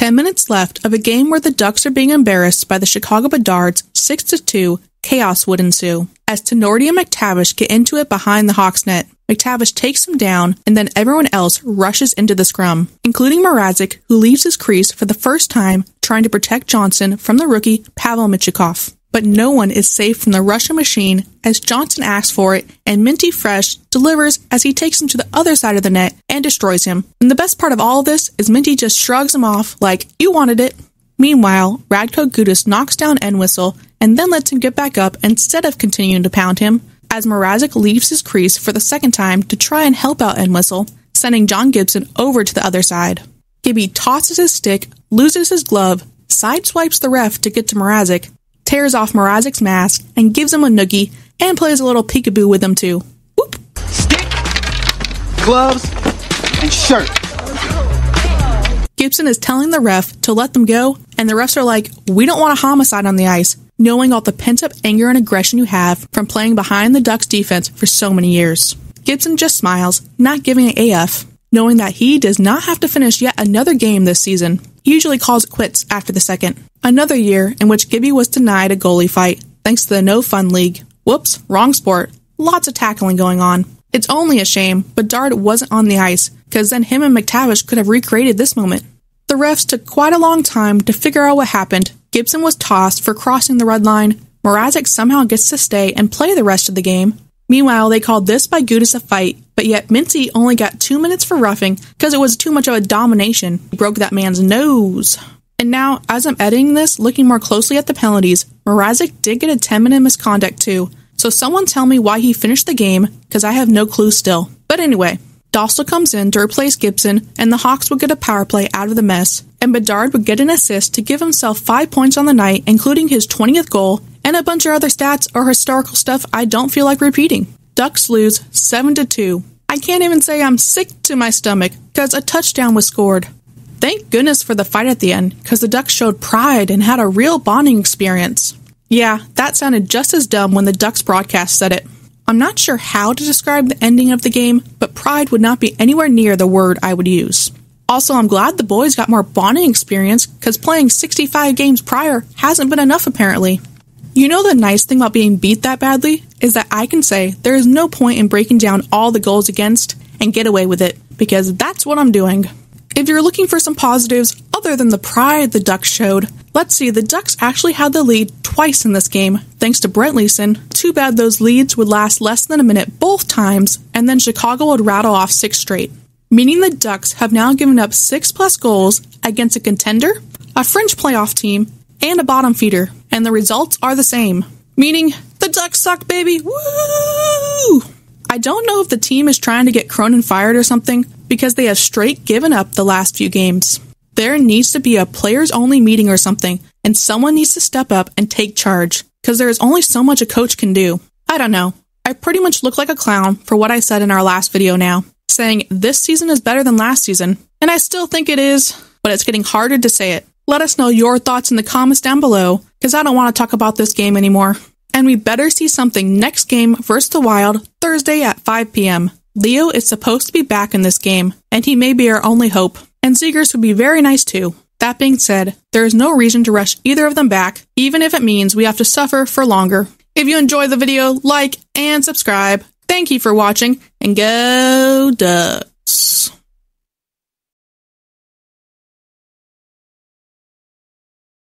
10 minutes left of a game where the Ducks are being embarrassed by the Chicago Bedards 6-2, chaos would ensue. As Tenorti and McTavish get into it behind the Hawks net, McTavish takes him down, and then everyone else rushes into the scrum, including Mrazek, who leaves his crease for the first time, trying to protect Johnson from the rookie Pavel Michikov. But no one is safe from the Russian machine as Johnson asks for it, and Minty Fresh delivers as he takes him to the other side of the net and destroys him. And the best part of all of this is Minty just shrugs him off like, you wanted it. Meanwhile, Radko Gudas knocks down Entwistle and then lets him get back up instead of continuing to pound him, as Mrazek leaves his crease for the second time to try and help out Entwistle, sending John Gibson over to the other side. Gibby tosses his stick, loses his glove, sideswipes the ref to get to Mrazek, tears off Mrazek's mask, and gives him a noogie, and plays a little peekaboo with him too. Whoop! Stick, gloves, and shirt. Gibson is telling the ref to let them go, and the refs are like, we don't want a homicide on the ice, knowing all the pent-up anger and aggression you have from playing behind the Ducks defense for so many years. Gibson just smiles, not giving an AF, knowing that he does not have to finish yet another game this season. He usually calls it quits after the second. Another year in which Gibby was denied a goalie fight, thanks to the No Fun League. Whoops, wrong sport. Lots of tackling going on. It's only a shame Bedard wasn't on the ice, because then him and McTavish could have recreated this moment. The refs took quite a long time to figure out what happened. Gibson was tossed for crossing the red line. Mrazek somehow gets to stay and play the rest of the game. Meanwhile, they called this by Gudas a fight, but yet Minty only got 2 minutes for roughing because it was too much of a domination. He broke that man's nose. And now, as I'm editing this, looking more closely at the penalties, Mrazek did get a 10-minute misconduct too. So someone tell me why he finished the game, because I have no clue still. But anyway, Dostal comes in to replace Gibson, and the Hawks would get a power play out of the mess, and Bedard would get an assist to give himself 5 points on the night, including his 20th goal, and a bunch of other stats or historical stuff I don't feel like repeating. Ducks lose 7-2. I can't even say I'm sick to my stomach, because a touchdown was scored. Thank goodness for the fight at the end, because the Ducks showed pride and had a real bonding experience. Yeah, that sounded just as dumb when the Ducks broadcast said it. I'm not sure how to describe the ending of the game, but pride would not be anywhere near the word I would use. Also, I'm glad the boys got more bonding experience, because playing 65 games prior hasn't been enough apparently. You know the nice thing about being beat that badly is that I can say there is no point in breaking down all the goals against and get away with it, because that's what I'm doing. If you're looking for some positives other than the pride the Ducks showed, let's see, the Ducks actually had the lead twice in this game, thanks to Brent Leeson. Too bad those leads would last less than a minute both times, and then Chicago would rattle off 6 straight. Meaning the Ducks have now given up 6+ goals against a contender, a fringe playoff team, and a bottom feeder, and the results are the same. Meaning, the Ducks suck, baby! Woo! I don't know if the team is trying to get Cronin fired or something, because they have straight given up the last few games. There needs to be a players-only meeting or something, and someone needs to step up and take charge, because there is only so much a coach can do. I don't know. I pretty much look like a clown for what I said in our last video now, saying this season is better than last season, and I still think it is, but it's getting harder to say it. Let us know your thoughts in the comments down below, because I don't want to talk about this game anymore. And we better see something next game versus the Wild, Thursday at 5 p.m. Leo is supposed to be back in this game, and he may be our only hope. And Zegers would be very nice too. That being said, there is no reason to rush either of them back, even if it means we have to suffer for longer. If you enjoyed the video, like and subscribe. Thank you for watching, and go Ducks!